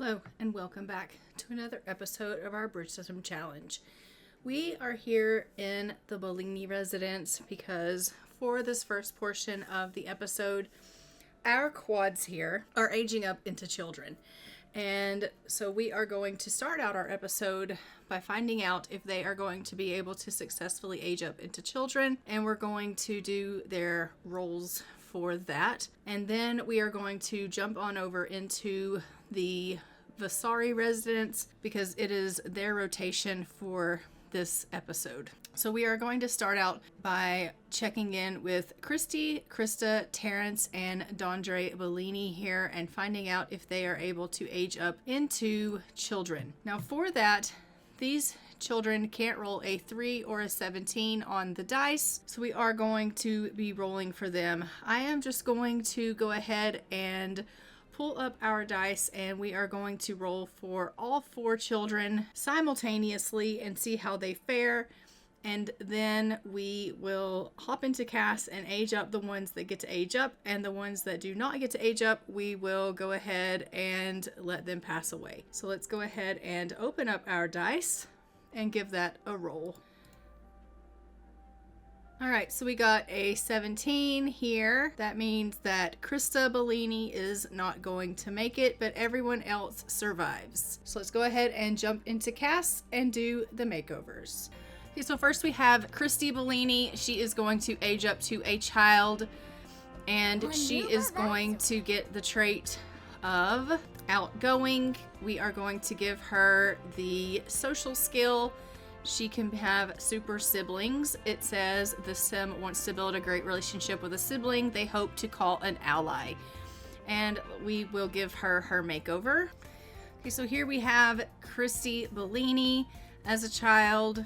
Hello and welcome back to another episode of our Bridgesimton challenge. We are here in the Bellini residence because for this first portion of the episode, our quads here are aging up into children. And so we are going to start out our episode by finding out if they are going to be able to successfully age up into children. And we're going to do their roles for that. And then we are going to jump on over into the Vasari residence because it is their rotation for this episode. So we are going to start out by checking in with Christy, Krista, Terrence, and Dondre Bellini here and finding out if they are able to age up into children. Now for that, these children can't roll a 3 or a 17 on the dice, so we are going to be rolling for them. I am just going to go ahead and pull up our dice and we are going to roll for all 4 children simultaneously and see how they fare. And then we will hop into cast and age up the ones that get to age up, and the ones that do not get to age up, we will go ahead and let them pass away. So let's go ahead and open up our dice and give that a roll. All right, so we got a 17 here. That means that Krista Bellini is not going to make it, but everyone else survives. So let's go ahead and jump into cast and do the makeovers. Okay, so first we have Christy Bellini. She is going to age up to a child, and she is going to get the trait of outgoing. We are going to give her the social skill. She can have super siblings. It says the sim wants to build a great relationship with a sibling they hope to call an ally. And we will give her her makeover. Okay, so here we have Christy Bellini as a child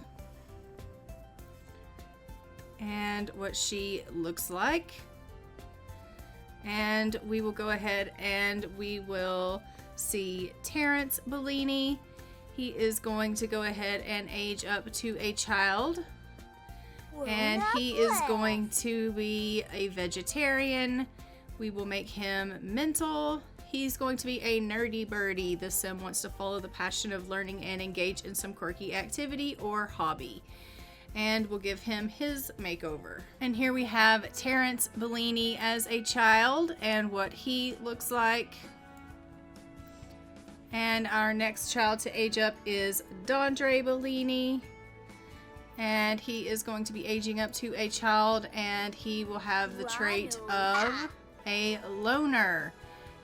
and what she looks like. And we will go ahead and we will see Terrence Bellini. He is going to go ahead and age up to a child. And he is going to be a vegetarian. We will make him mental. He's going to be a nerdy birdie. The sim wants to follow the passion of learning and engage in some quirky activity or hobby. And we'll give him his makeover. And here we have Terrence Bellini as a child and what he looks like. And our next child to age up is Dondre Bellini. And he is going to be aging up to a child, and he will have the trait of a loner.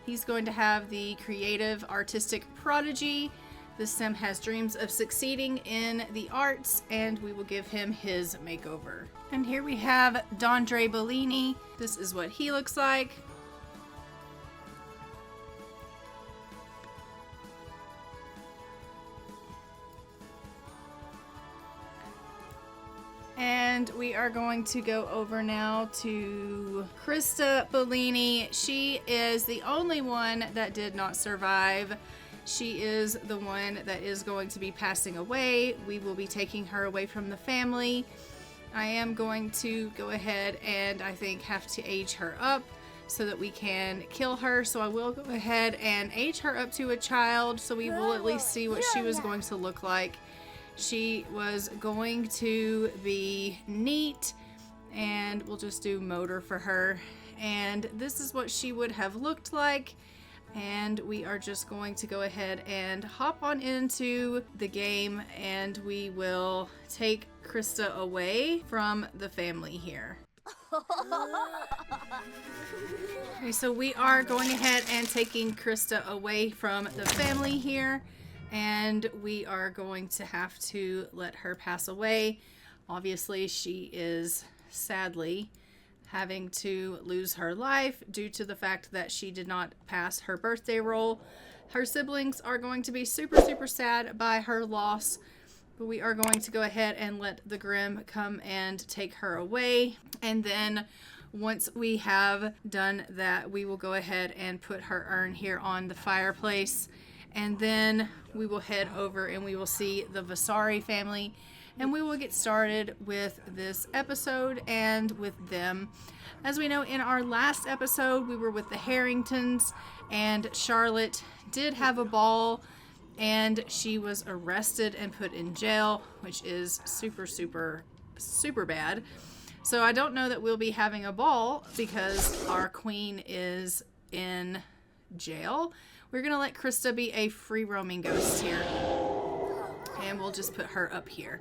He's going to have the creative artistic prodigy. The sim has dreams of succeeding in the arts, and we will give him his makeover. And here we have Dondre Bellini. This is what he looks like. And we are going to go over now to Krista Bellini. She is the only one that did not survive. She is the one that is going to be passing away. We will be taking her away from the family. I am going to go ahead and I think have to age her up so that we can kill her. So I will go ahead and age her up to a child so we will at least see what she was going to look like. She was going to be neat, and we'll just do motor for her. And this is what she would have looked like. And we are just going to go ahead and hop on into the game, and we will take Krista away from the family here. Okay, so we are going ahead and taking Krista away from the family here. And we are going to have to let her pass away. Obviously, she is sadly having to lose her life due to the fact that she did not pass her birthday roll. Her siblings are going to be super, super sad by her loss. But we are going to go ahead and let the Grimm come and take her away. And then once we have done that, we will go ahead and put her urn here on the fireplace. And then we will head over and we will see the Vasari family. and we will get started with this episode and with them. As we know, in our last episode, we were with the Harringtons, and Charlotte did have a ball, and she was arrested and put in jail, which is super, super, super bad. So I don't know that we'll be having a ball because our queen is in jail. We're going to let Krista be a free roaming ghost here. And we'll just put her up here.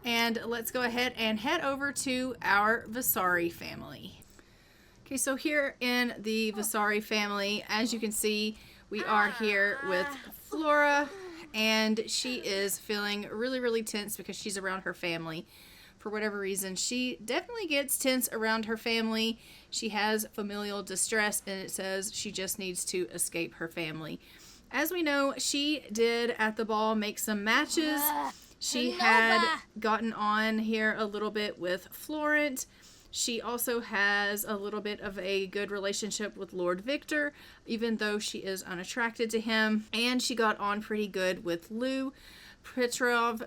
And let's go ahead and head over to our Vasari family. Okay, so here in the Vasari family, as you can see, we are here with Flora, and she is feeling really, really tense because she's around her family. For whatever reason, she definitely gets tense around her family. She has familial distress, and it says she just needs to escape her family. As we know, she did at the ball make some matches. She had gotten on here a little bit with Florent. She also has a little bit of a good relationship with Lord Victor, even though she is unattracted to him. And she got on pretty good with Lou Petrov,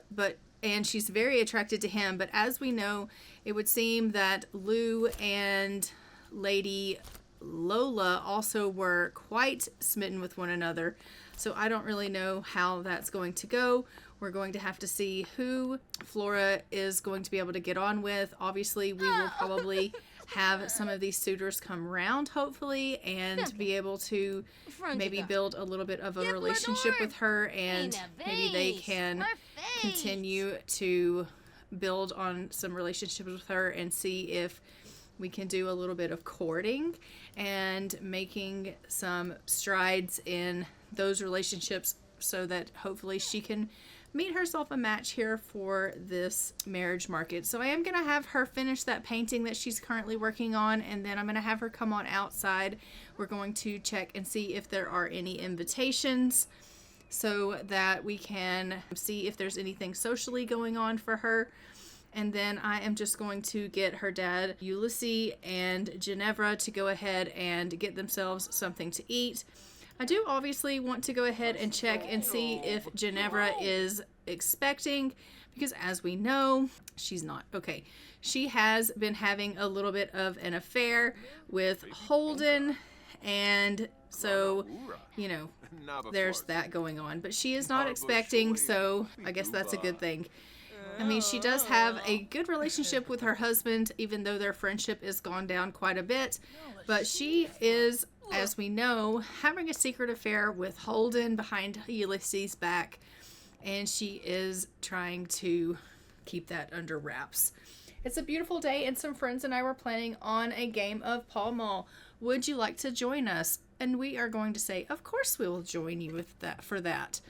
and she's very attracted to him. But as we know, it would seem that Lou and Lady Lola also were quite smitten with one another. So I don't really know how that's going to go. We're going to have to see who Flora is going to be able to get on with. Obviously, we will probably have some of these suitors come around, hopefully, and be able to maybe build a little bit of a relationship with her, and maybe they can continue to build on some relationships with her and see if we can do a little bit of courting and making some strides in those relationships so that hopefully she can meet herself a match here for this marriage market. So I am going to have her finish that painting that she's currently working on, and then I'm going to have her come on outside. We're going to check and see if there are any invitations so that we can see if there's anything socially going on for her. And then I am just going to get her dad, Ulysses, and Ginevra to go ahead and get themselves something to eat. I do obviously want to go ahead and check and see if Ginevra is expecting, because as we know, she's not. Okay, she has been having a little bit of an affair with Holden, and so, you know, there's that going on. But she is not expecting, so I guess that's a good thing. I mean, she does have a good relationship with her husband, even though their friendship has gone down quite a bit. But she is, as we know, having a secret affair with Holden behind Ulysses' back. And she is trying to keep that under wraps. It's a beautiful day, and some friends and I were planning on a game of Pall Mall. Would you like to join us? And we are going to say, of course we will join you with that for that.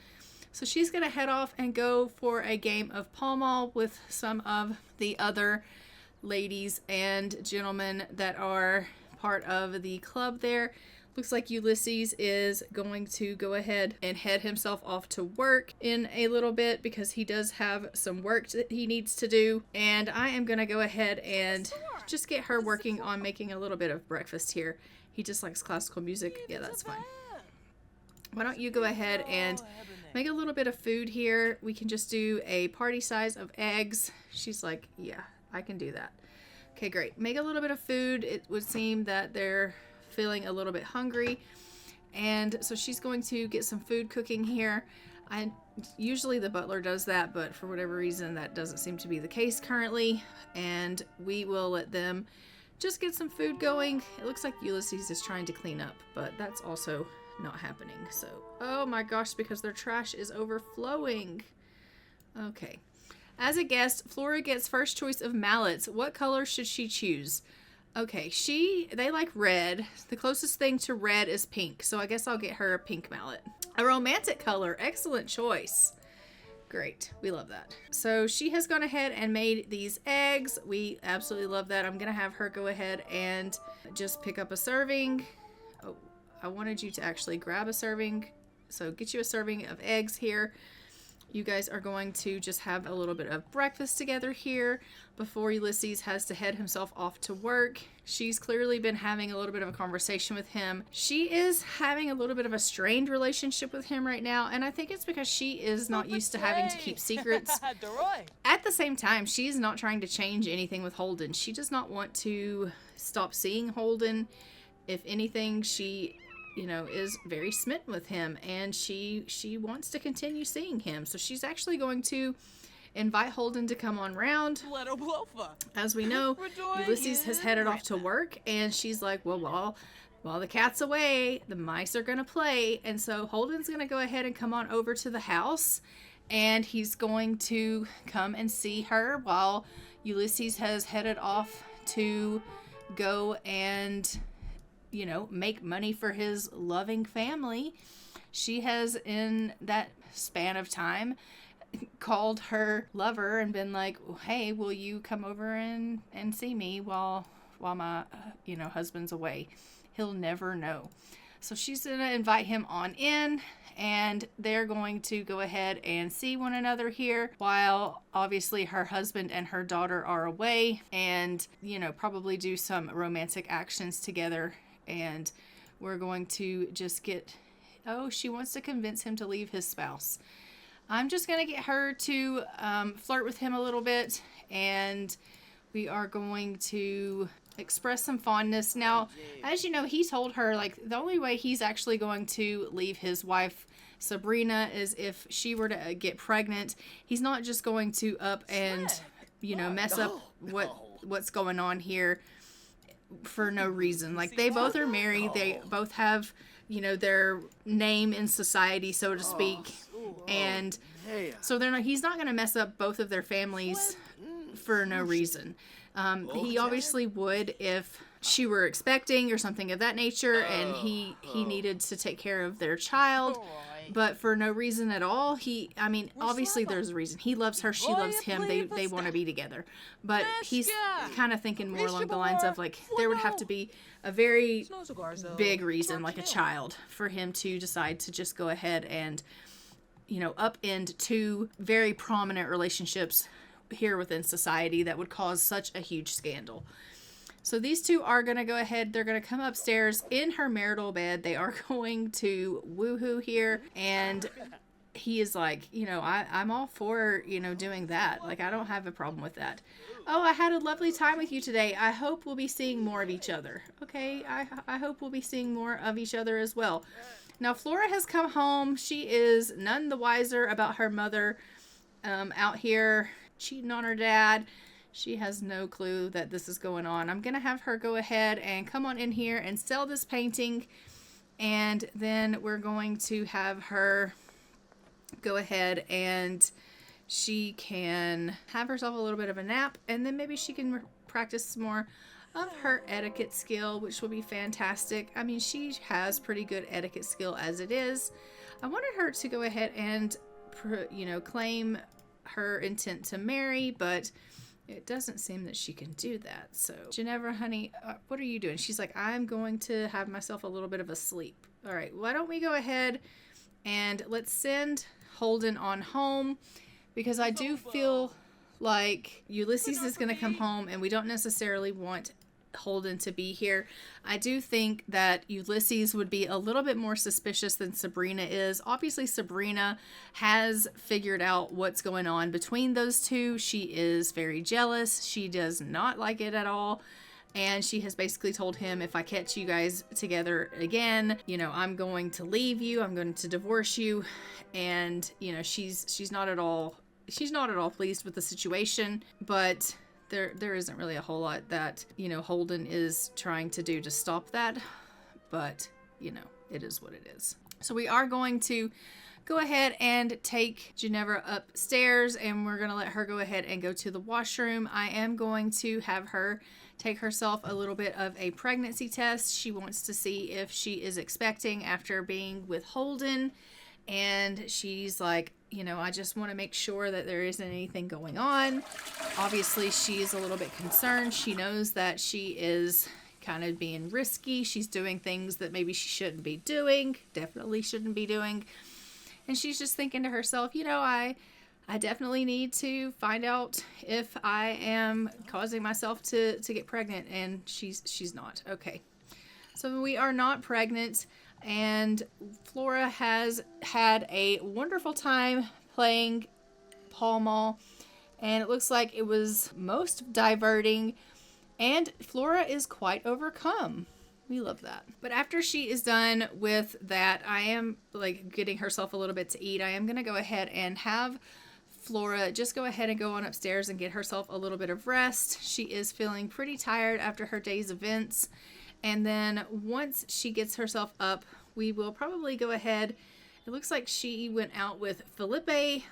So she's going to head off and go for a game of Pall Mall with some of the other ladies and gentlemen that are part of the club there. Looks like Ulysses is going to go ahead and head himself off to work in a little bit because he does have some work that he needs to do. And I am going to go ahead and just get her working on making a little bit of breakfast here. He just likes classical music. Yeah, that's fine. Why don't you go ahead and make a little bit of food here. We can just do a party size of eggs. She's like, yeah, I can do that. Okay, great. Make a little bit of food. It would seem that they're feeling a little bit hungry. And so she's going to get some food cooking here. Usually the butler does that, but for whatever reason, that doesn't seem to be the case currently. And we will let them just get some food going. It looks like Ulysses is trying to clean up, but that's also not happening. So, oh my gosh, because their trash is overflowing. Okay. As a guest, Flora gets first choice of mallets. What color should she choose? Okay, they like red. The closest thing to red is pink, so I guess I'll get her a pink mallet. A romantic color. Excellent choice. Great. We love that. So she has gone ahead and made these eggs. We absolutely love that. I'm going to have her go ahead and just pick up a serving. Oh, I wanted you to actually grab a serving. So get you a serving of eggs here. You guys are going to just have a little bit of breakfast together here before Ulysses has to head himself off to work. She's clearly been having a little bit of a conversation with him. She is having a little bit of a strained relationship with him right now, and I think it's because she is not used to having to keep secrets. At the same time, she's not trying to change anything with Holden. She does not want to stop seeing Holden. If anything, she is very smitten with him, and she wants to continue seeing him. So she's actually going to invite Holden to come on round. As we know, Ulysses has headed off to work, and she's like, well, while the cat's away, the mice are going to play. And so Holden's going to go ahead and come on over to the house, and he's going to come and see her while Ulysses has headed off to go and make money for his loving family. She has, in that span of time, called her lover and been like, hey, will you come over and see me while my husband's away? He'll never know. So she's going to invite him on in, and they're going to go ahead and see one another here while obviously her husband and her daughter are away, and probably do some romantic actions together. And we're going to just she wants to convince him to leave his spouse. I'm just going to get her to flirt with him a little bit, and we are going to express some fondness. Now, as you know, he told her, the only way he's actually going to leave his wife, Sabrina, is if she were to get pregnant. He's not just going to up and, mess up what's going on here for no reason. They both are married. They both have, their name in society, so to speak. And so he's not going to mess up both of their families for no reason. He obviously would if she were expecting or something of that nature, and he needed to take care of their child. But for no reason at all, obviously there's a reason. He loves her, she loves him, they want to be together. But he's kind of thinking more along the lines of, there would have to be a very big reason, like a child, for him to decide to just go ahead and, upend two very prominent relationships here within society that would cause such a huge scandal. So these two are going to go ahead. They're going to come upstairs in her marital bed. They are going to woohoo here. And he is like, I'm all for, doing that. I don't have a problem with that. Oh, I had a lovely time with you today. I hope we'll be seeing more of each other. Okay, I hope we'll be seeing more of each other as well. Now, Flora has come home. She is none the wiser about her mother out here cheating on her dad. She has no clue that this is going on. I'm going to have her go ahead and come on in here and sell this painting. And then we're going to have her go ahead and she can have herself a little bit of a nap. And then maybe she can practice some more of her etiquette skill, which will be fantastic. She has pretty good etiquette skill as it is. I wanted her to go ahead and, claim her intent to marry, but it doesn't seem that she can do that. So, Ginevra, honey, what are you doing? She's like, I'm going to have myself a little bit of a sleep. All right, why don't we go ahead and let's send Holden on home, because I do feel like Ulysses is going to come home and we don't necessarily want Holden to be here. I do think that Ulysses would be a little bit more suspicious than Sabrina is. Obviously, Sabrina has figured out what's going on between those two. She is very jealous. She does not like it at all. And she has basically told him, if I catch you guys together again, I'm going to leave you. I'm going to divorce you. And, she's not at all pleased with the situation, but there isn't really a whole lot that, Holden is trying to do to stop that, but, it is what it is. So we are going to go ahead and take Ginevra upstairs, and we're going to let her go ahead and go to the washroom. I am going to have her take herself a little bit of a pregnancy test. She wants to see if she is expecting after being with Holden, and she's like, I just want to make sure that there isn't anything going on. Obviously, she's a little bit concerned. She knows that she is kind of being risky. She's doing things that maybe she shouldn't be doing, definitely shouldn't be doing. And she's just thinking to herself, you know, I definitely need to find out if I am causing myself to get pregnant. And she's not. Okay. So we are not pregnant. And Flora has had a wonderful time playing Pall Mall. And it looks like it was most diverting. And Flora is quite overcome. We love that. But after she is done with that, I am like getting herself a little bit to eat. I am going to go ahead and have Flora just go ahead and go on upstairs and get herself a little bit of rest. She is feeling pretty tired after her day's events. And then once she gets herself up, we will probably go ahead. It looks like she went out with Felipe,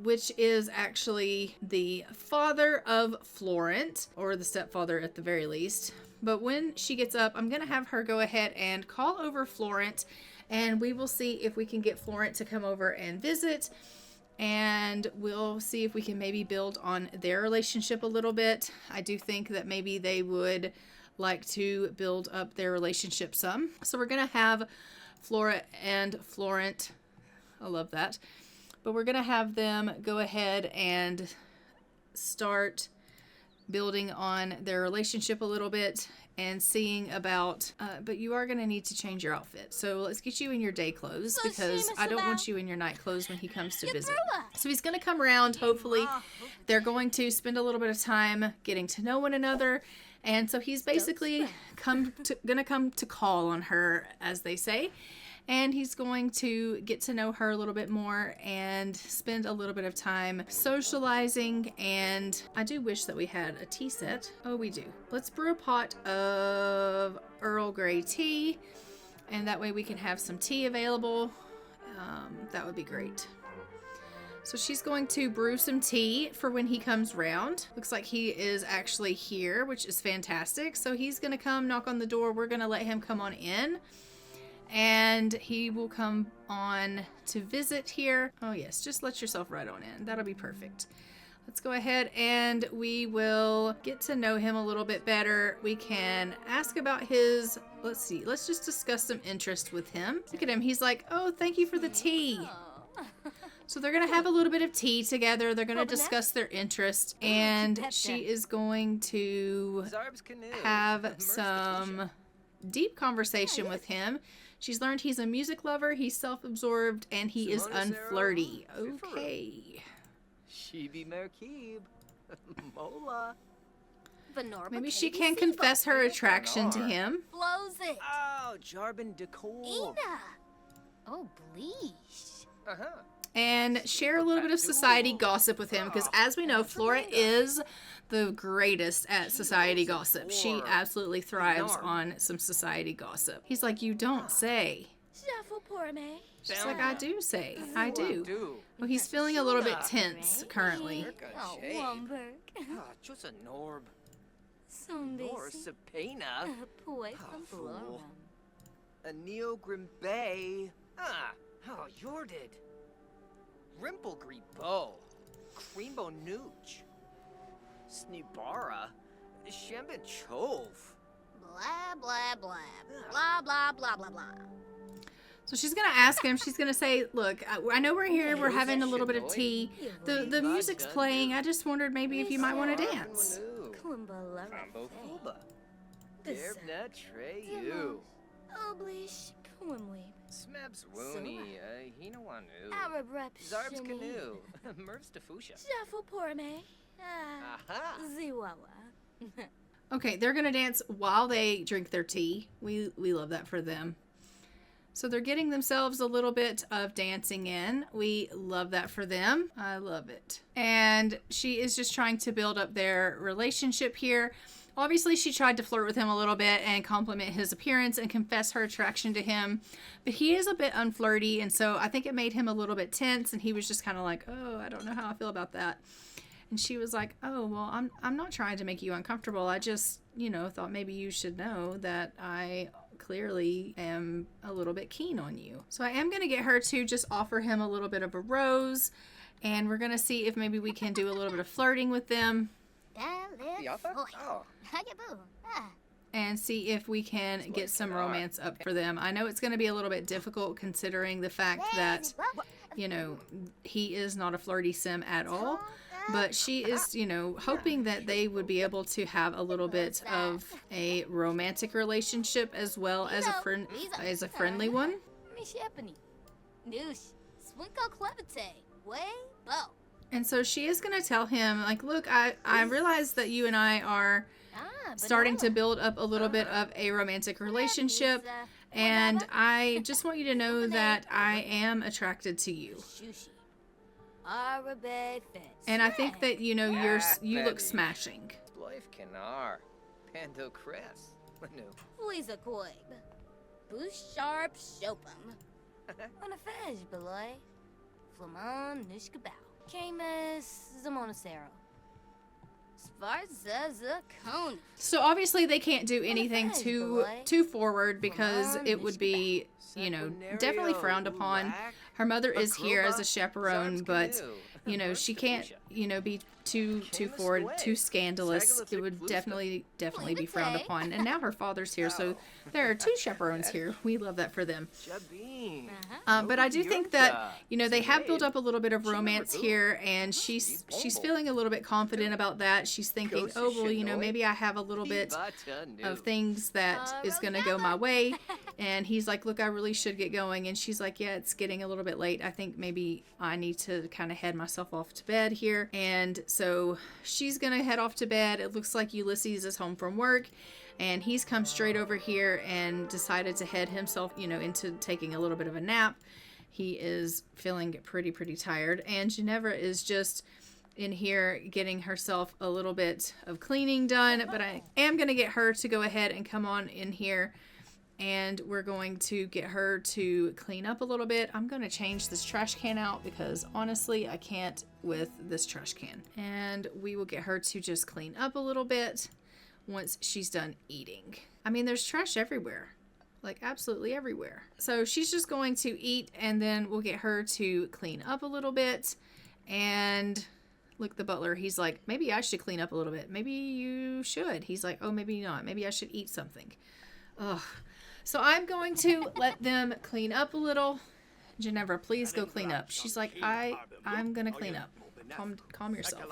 which is actually the father of Florent, or the stepfather at the very least. But when she gets up, I'm going to have her go ahead and call over Florent, and we will see if we can get Florent to come over and visit, and we'll see if we can maybe build on their relationship a little bit. I do think that maybe they would like to build up their relationship some. So we're going to have Flora and Florent. I love that. But we're going to have them go ahead and start building on their relationship a little bit and seeing about, but you are going to need to change your outfit. So let's get you in your day clothes because I don't want you in your night clothes when he comes to visit. So he's going to come around. Hopefully they're going to spend a little bit of time getting to know one another. And so he's basically going to come to call on her, as they say. And he's going to get to know her a little bit more and spend a little bit of time socializing. And I do wish that we had a tea set. Oh, we do. Let's brew a pot of Earl Grey tea. And that way we can have some tea available. That would be great. So she's going to brew some tea for when he comes round. Looks like he is actually here, which is fantastic. So he's going to come knock on the door. We're going to let him come on in. And he will come on to visit here. Oh yes, just let yourself right on in. That'll be perfect. Let's go ahead and we will get to know him a little bit better. We can ask about his, let's see, let's just discuss some interest with him. Look at him. He's like, oh, thank you for the tea. So they're going to have a little bit of tea together. They're going to discuss their interest. And she is going to have some deep conversation with him. She's learned he's a music lover, he's self-absorbed, and he is unflirty. Okay. Maybe she can confess her attraction to him. Oh, Jarbin Decor. Oh, bleesh. And share a little bit of society gossip with him, because as we know, Flora is the greatest at society gossip. She absolutely thrives on some society gossip. He's like, you don't say. She's like, I do say. I do. Well, he's feeling a little bit tense currently. A Neo Grimbay. Oh, Yordid. Rimple Gribo. Creambo Nooch. Snibara. Shembin Chove. Blah, blah, blah. Blah, blah, blah, blah, blah. So she's going to ask him, she's going to say, look, I know we're here, we're having a little bit of tea. The music's playing. I just wondered maybe if you might want to dance. Oblish, Kumwee. Smebs Wooney, Hinawanu. Arab rep. Zarb's Canoe. Merv's Defusha. Shuffle Porme. Aha. Ziwawa. Okay, they're going to dance while they drink their tea. We love that for them. So they're getting themselves a little bit of dancing in. We love that for them. I love it. And she is just trying to build up their relationship here. Obviously, she tried to flirt with him a little bit and compliment his appearance and confess her attraction to him. But he is a bit unflirty, and so I think it made him a little bit tense, and he was just kind of like, oh, I don't know how I feel about that. And she was like, oh, well, I'm not trying to make you uncomfortable. I just, thought maybe you should know that I clearly am a little bit keen on you. So I am going to get her to just offer him a little bit of a rose, and we're going to see if maybe we can do a little bit of flirting with them. And see if we can get some romance up for them. I know it's going to be a little bit difficult considering the fact that you know, he is not a flirty sim at all. But she is, you know, hoping that they would be able to have a little bit of a romantic relationship as well as a friendly one. And so she is going to tell him, like, look, I realize that you and I are starting to build up a little bit of a romantic relationship, and I just want you to know that I am attracted to you. And I think that, you know, you look smashing. Life canar. Pando Chris. Manu. Lisa Coib. Boost sharp shopum. On a fez, beloy. Flamon Nushkabao. Camus Zamonacero. Svarza Cone. So obviously they can't do anything too forward because it would be, you know, definitely frowned upon. Her mother is here as a chaperone, but, you know, she can't, you know, be too forward, too scandalous. It would definitely be frowned upon. And now her father's here, so there are 2 chaperones here. We love that for them. But I do think that, you know, they have built up a little bit of romance here, and she's feeling a little bit confident about that. She's thinking, oh, well, you know, maybe I have a little bit of things that is going to go my way. And he's like, look, I really should get going. And she's like, yeah, it's getting a little bit late. I think maybe I need to kind of head myself off to bed here. And so she's going to head off to bed. It looks like Ulysses is home from work, and he's come straight over here and decided to head himself, you know, into taking a little bit of a nap. He is feeling pretty tired, and Ginevra is just in here getting herself a little bit of cleaning done, but I am going to get her to go ahead and come on in here, and we're going to get her to clean up a little bit. I'm going to change this trash can out because honestly I can't with this trash can, and we will get her to just clean up a little bit once she's done eating. I mean, there's trash everywhere, like absolutely everywhere. So she's just going to eat, and then we'll get her to clean up a little bit. And look, the butler, he's like, maybe I should clean up a little bit. Maybe you should. He's like, oh, maybe not. Maybe I should eat something. Ugh. So I'm going to let them clean up a little. Ginevra, please go clean up. She's like, I'm going to clean up. Calm yourself.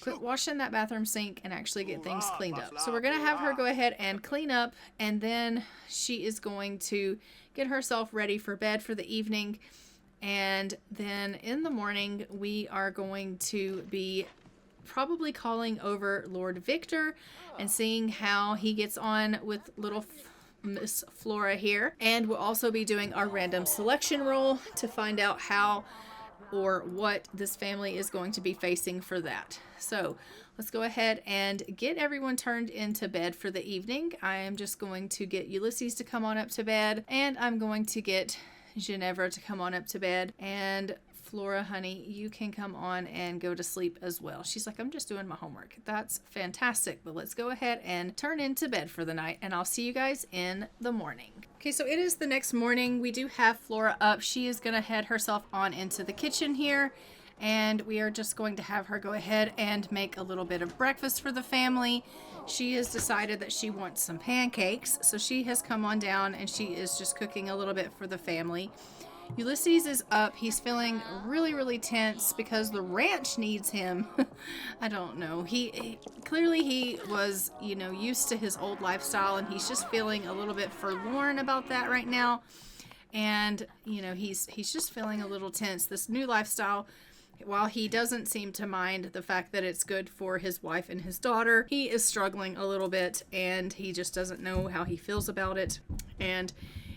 Quit washing that bathroom sink and actually get things cleaned up. So we're going to have her go ahead and clean up, and then she is going to get herself ready for bed for the evening. And then in the morning, we are going to be probably calling over Lord Victor and seeing how he gets on with little Miss Flora here. And we'll also be doing our random selection roll to find out how or what this family is going to be facing for that. So let's go ahead and get everyone turned into bed for the evening. I am just going to get Ulysses to come on up to bed, and I'm going to get Ginevra to come on up to bed, and Flora, honey, you can come on and go to sleep as well. She's like, I'm just doing my homework. That's fantastic, but let's go ahead and turn into bed for the night, and I'll see you guys in the morning. Okay, so it is the next morning. We do have Flora up. She is going to head herself on into the kitchen here, and we are just going to have her go ahead and make a little bit of breakfast for the family. She has decided that she wants some pancakes, so she has come on down and she is just cooking a little bit for the family. Ulysses is up. He's feeling really tense because the ranch needs him. I don't know. He clearly was, you know, used to his old lifestyle, and he's just feeling a little bit forlorn about that right now. And, you know, he's just feeling a little tense. This new lifestyle, while he doesn't seem to mind the fact that it's good for his wife and his daughter, he is struggling a little bit, and he just doesn't know how he feels about it. And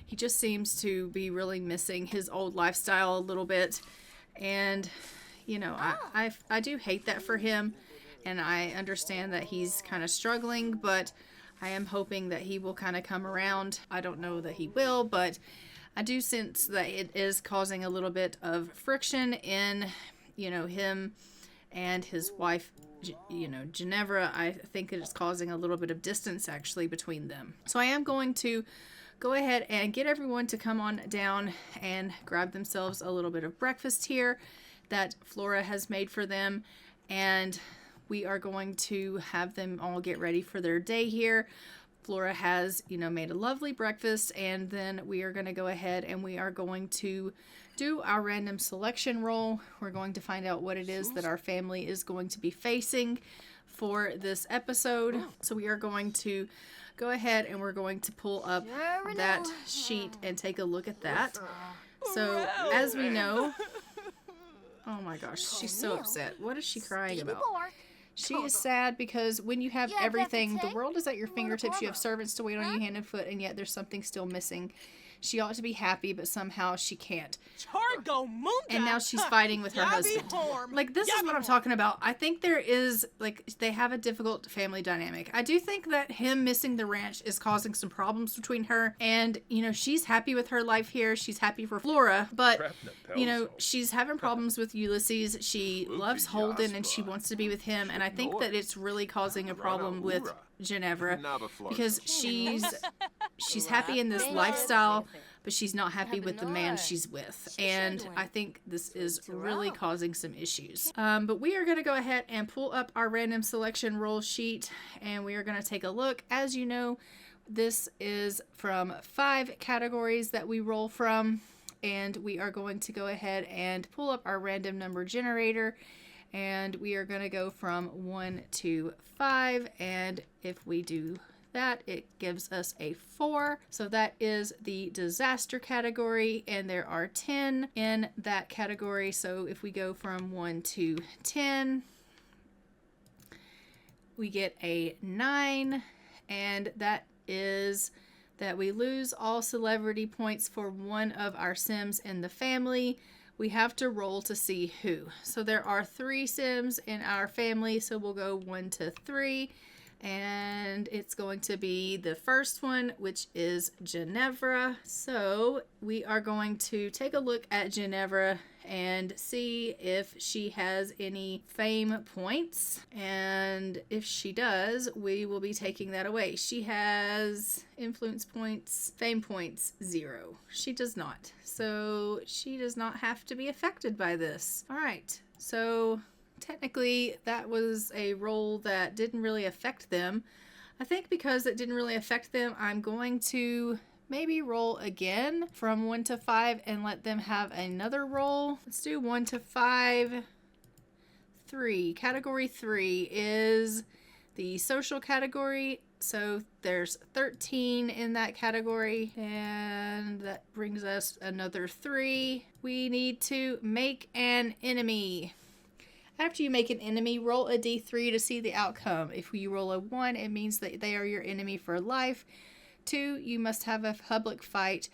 he just seems to be really missing his old lifestyle a little bit. And, you know, I do hate that for him. And I understand that he's kind of struggling, but I am hoping that he will kind of come around. I don't know that he will, but I do sense that it is causing a little bit of friction in, you know, him and his wife, you know, Ginevra. I think it is causing a little bit of distance actually between them. So I am going to go ahead and get everyone to come on down and grab themselves a little bit of breakfast here that Flora has made for them. And we are going to have them all get ready for their day here. Flora has, you know, made a lovely breakfast, and then we are going to go ahead and we are going to do our random selection roll. We're going to find out what it is that our family is going to be facing for this episode. So we are going to go ahead and we're going to pull up that sheet and take a look at that. So as we know, oh my gosh, she's so upset. What is she crying about? She is sad because when you have everything, the world is at your fingertips. You have servants to wait on you hand and foot, and yet there's something still missing. She ought to be happy, but somehow she can't. And now she's fighting with her husband. Like, this is what I'm talking about. I think there is, like, they have a difficult family dynamic. I do think that him missing the ranch is causing some problems between her. And, you know, she's happy with her life here. She's happy for Flora. But, you know, she's having problems with Ulysses. She loves Holden and she wants to be with him. And I think that it's really causing a problem with Ginevra because she's happy in this lifestyle, but she's not happy with the man she's with, and I think this is really causing some issues. But we are going to go ahead and pull up our random selection roll sheet, and we are going to take a look. As you know, this is from 5 categories that we roll from, and we are going to go ahead and pull up our random number generator. And we are going to go from 1 to 5. And if we do that, it gives us a 4. So that is the disaster category. And there are 10 in that category. So if we go from 1 to 10, we get a 9. And that is that we lose all celebrity points for one of our Sims in the family. We have to roll to see who. So there are 3 Sims in our family, so we'll go 1 to 3. And it's going to be the first one, which is Ginevra. So we are going to take a look at Ginevra and see if she has any fame points. And if she does, we will be taking that away. She has influence points, fame points, 0. She does not. So she does not have to be affected by this. All right. So technically that was a roll that didn't really affect them. I think because it didn't really affect them, I'm going to maybe roll again from 1 to 5 and let them have another roll. Let's do 1 to 5. 3. Category 3 is the social category. So there's 13 in that category, and that brings us another 3. We need to make an enemy. After you make an enemy, roll a d3 to see the outcome. If you roll a 1, it means that they are your enemy for life. 2, you must have a public fight.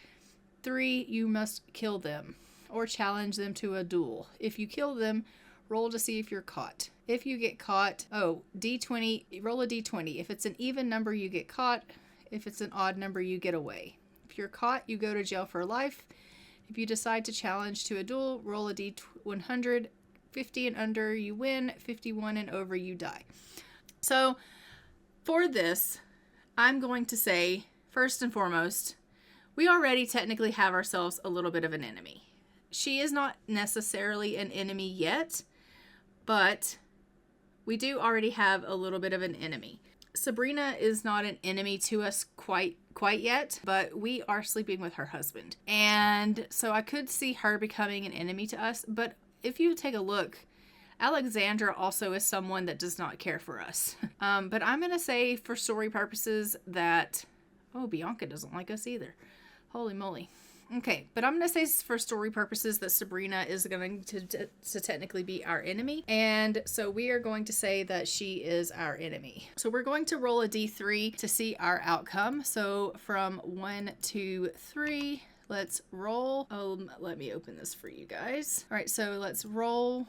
3, you must kill them or challenge them to a duel. If you kill them, roll to see if you're caught. If you get caught, d20, roll a d20. If it's an even number, you get caught. If it's an odd number, you get away. If you're caught, you go to jail for life. If you decide to challenge to a duel, roll a d100. 50 and under, you win. 51 and over, you die. So for this, I'm going to say, first and foremost, we already technically have ourselves a little bit of an enemy. She is not necessarily an enemy yet, but we do already have a little bit of an enemy. Sabrina is not an enemy to us quite yet, but we are sleeping with her husband. And so I could see her becoming an enemy to us, but if you take a look, Alexandra also is someone that does not care for us. But I'm going to say for story purposes that, Bianca doesn't like us either. Holy moly. Okay, but I'm going to say for story purposes that Sabrina is going to technically be our enemy. And so we are going to say that she is our enemy. So we're going to roll a d3 to see our outcome. So from 1 to 3, let's roll. Let me open this for you guys. All right, so let's roll.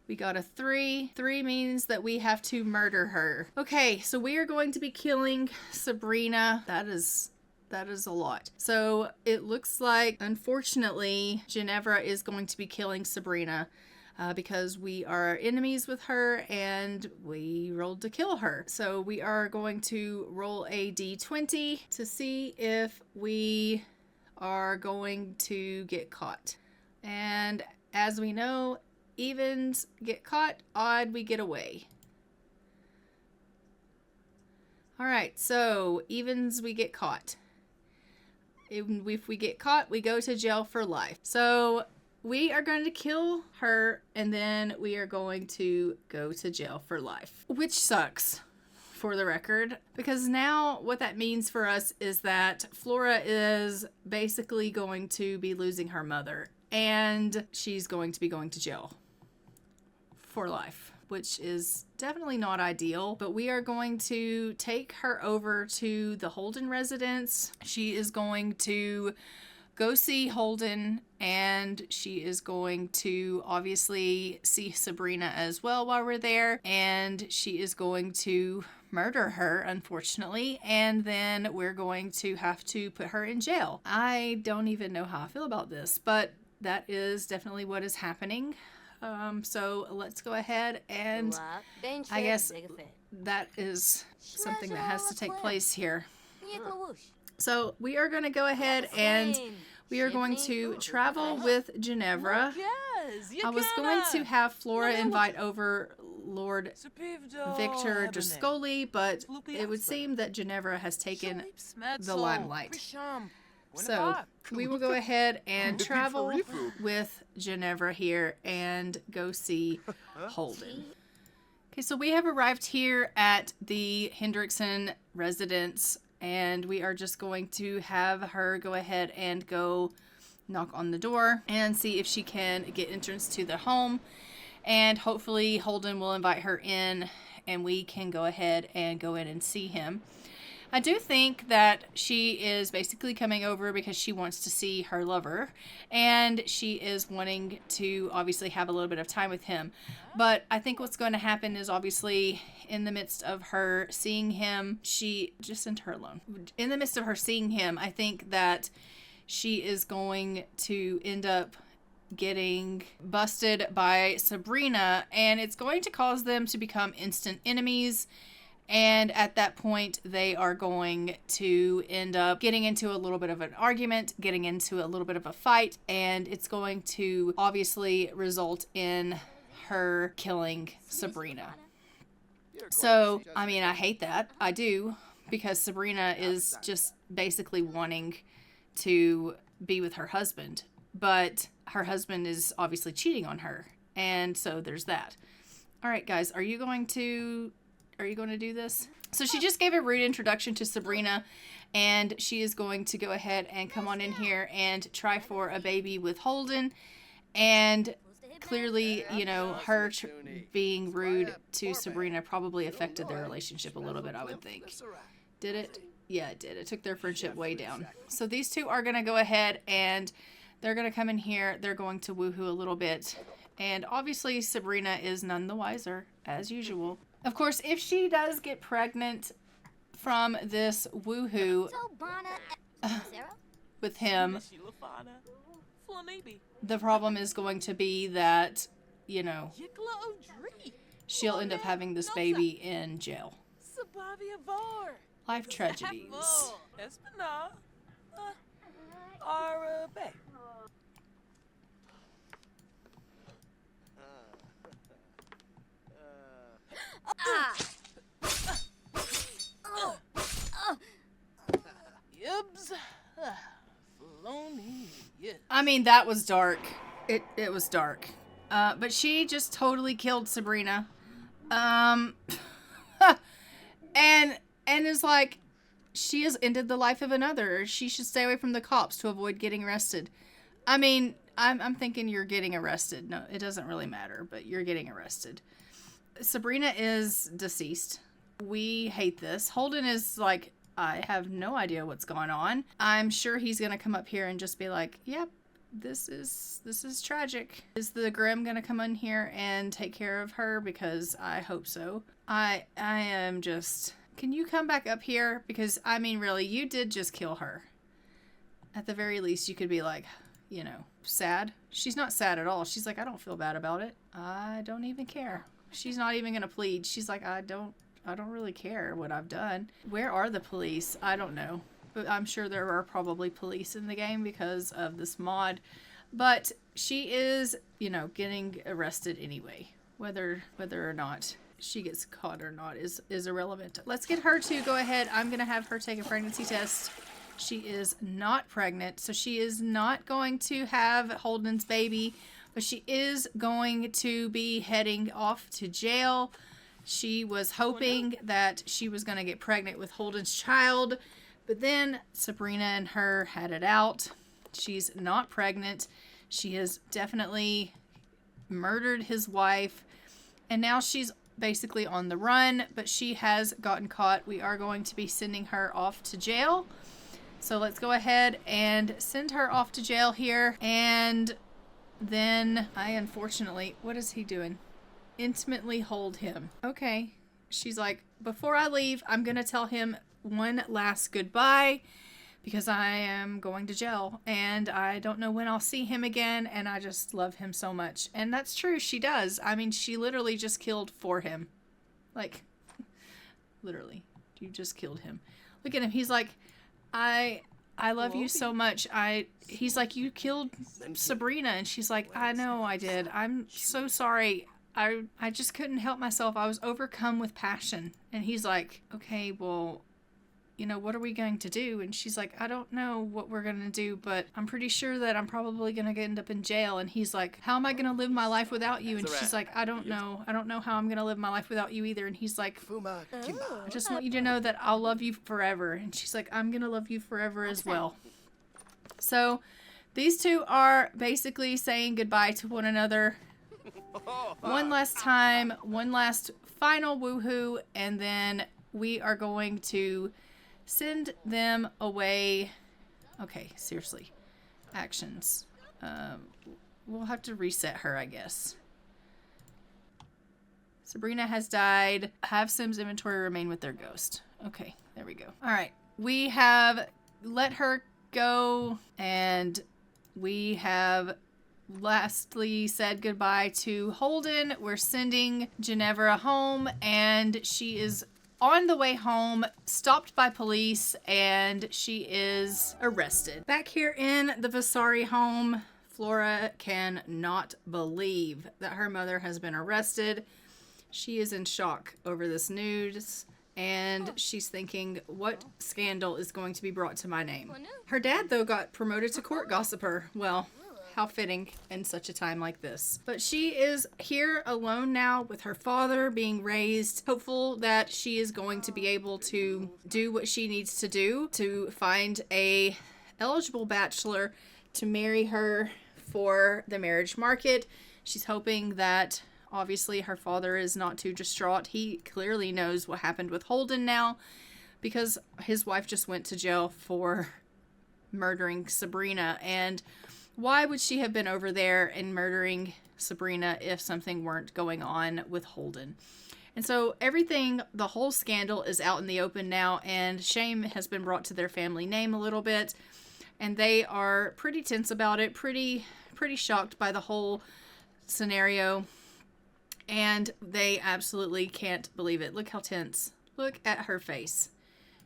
We got a 3. 3 means that we have to murder her. Okay, so we are going to be killing Sabrina. That is a lot. So it looks like, unfortunately, Ginevra is going to be killing Sabrina because we are enemies with her and we rolled to kill her. So we are going to roll a d20 to see if we are going to get caught. And as we know, evens get caught, odd we get away. All right, so evens we get caught. If we get caught, we go to jail for life. So we are going to kill her, and then we are going to go to jail for life, which sucks, for the record, because now what that means for us is that Flora is basically going to be losing her mother, and she's going to be going to jail for life, which is definitely not ideal. But we are going to take her over to the Holden residence. She is going to go see Holden, and she is going to obviously see Sabrina as well while we're there, and she is going to murder her, unfortunately, and then we're going to have to put her in jail. I don't even know how I feel about this, but that is definitely what is happening. So let's go ahead, and I guess that is something that has to take place here. So we are going to go ahead and we are going to travel with Ginevra. I was going to have Flora invite over Lord Victor Driscolley, but it would seem that Ginevra has taken the limelight. So we will go ahead and travel with Ginevra here and go see Holden. Okay, so we have arrived here at the Hendrickson residence, and we are just going to have her go ahead and go knock on the door and see if she can get entrance to the home. And hopefully Holden will invite her in and we can go ahead and go in and see him. I do think that she is basically coming over because she wants to see her lover, and she is wanting to obviously have a little bit of time with him. But I think what's going to happen is, obviously, in the midst of her seeing him, just send her alone. In the midst of her seeing him, I think that she is going to end up getting busted by Sabrina, and it's going to cause them to become instant enemies. And at that point, they are going to end up getting into a little bit of an argument, getting into a little bit of a fight, and it's going to obviously result in her killing Sabrina. So, I mean, I hate that. I do, because Sabrina is just basically wanting to be with her husband, but her husband is obviously cheating on her, and so there's that. All right, guys, are you going to do this? So she just gave a rude introduction to Sabrina, and she is going to go ahead and come on in here and try for a baby with Holden. And clearly, you know, her being rude to Sabrina probably affected their relationship a little bit, I would think. Did it? Yeah, it did. It took their friendship way down. So these two are going to go ahead and they're going to come in here. They're going to woohoo a little bit. And obviously Sabrina is none the wiser, as usual. Of course, if she does get pregnant from this woohoo with him, the problem is going to be that, you know, she'll end up having this baby in jail. Life tragedies. I mean, that was dark. It was dark. But she just totally killed Sabrina. And is like, she has ended the life of another. She should stay away from the cops to avoid getting arrested. I mean, I'm thinking you're getting arrested. No, it doesn't really matter, but you're getting arrested. Sabrina is deceased. We hate this. Holden is like, I have no idea what's going on. I'm sure he's going to come up here and just be like, yep, this is tragic. Is the Grim going to come in here and take care of her? Because I hope so. I am just... Can you come back up here? Because, I mean, really, you did just kill her. At the very least, you could be like, you know, sad. She's not sad at all. She's like, I don't feel bad about it. I don't even care. She's not even going to plead. She's like, I don't really care what I've done. Where are the police? I don't know. But I'm sure there are probably police in the game because of this mod. But she is, you know, getting arrested anyway. Whether or not she gets caught or not is irrelevant. Let's get her to go ahead. I'm going to have her take a pregnancy test She is not pregnant, so she is not going to have Holden's baby, but she is going to be heading off to jail. She was hoping that she was going to get pregnant with Holden's child, but then Sabrina and her had it out. She's not pregnant. She has definitely murdered his wife, and now she's basically on the run, but she has gotten caught. We are going to be sending her off to jail. So let's go ahead and send her off to jail here. And then I unfortunately, what is he doing? Intimately hold him. Okay. She's like, before I leave, I'm going to tell him one last goodbye because I am going to jail and I don't know when I'll see him again, and I just love him so much. And that's true. She does. I mean, she literally just killed for him. Like, literally. You just killed him. Look at him. He's like, I love you so much. He's like, you killed Sabrina. And she's like, I know I did. I'm so sorry. I just couldn't help myself. I was overcome with passion. And he's like, okay, well, you know, what are we going to do? And she's like, I don't know what we're going to do, but I'm pretty sure that I'm probably going to end up in jail. And he's like, how am I going to live my life without you? And she's like, I don't know. I don't know how I'm going to live my life without you either. And he's like, I just want you to know that I'll love you forever. And she's like, I'm going to love you forever as well. So these two are basically saying goodbye to one another. One last time, one last final woohoo, and then we are going to send them away. Okay, seriously. Actions. We'll have to reset her, I guess. Sabrina has died. Have Sim's inventory remain with their ghost. Okay, there we go. All right. We have let her go, and we have lastly said goodbye to Holden. We're sending Ginevra home, and she is on the way home, stopped by police, and she is arrested. Back here in the Vasari home, Flora cannot believe that her mother has been arrested. She is in shock over this news, and she's thinking, what scandal is going to be brought to my name? Her dad, though, got promoted to court gossiper. Well, how fitting in such a time like this. But she is here alone now with her father being raised, hopeful that she is going to be able to do what she needs to do to find a eligible bachelor to marry her for the marriage market. She's hoping that obviously her father is not too distraught. He clearly knows what happened with Holden now because his wife just went to jail for murdering Sabrina, and why would she have been over there and murdering Sabrina if something weren't going on with Holden? And so everything, the whole scandal is out in the open now, and shame has been brought to their family name a little bit, and they are pretty tense about it, pretty shocked by the whole scenario, and they absolutely can't believe it. Look how tense. Look at her face.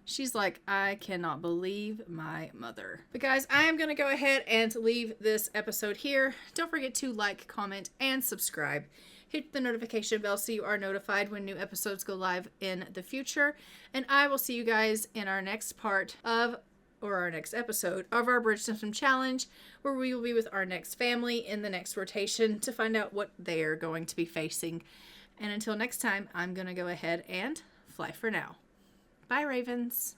She's like, I cannot believe my mother. But guys, I am going to go ahead and leave this episode here. Don't forget to like, comment, and subscribe. Hit the notification bell so you are notified when new episodes go live in the future. And I will see you guys in our next part of, or our next episode of our Bridgesimton Challenge, where we will be with our next family in the next rotation to find out what they are going to be facing. And until next time, I'm going to go ahead and fly for now. Bye, Ravens.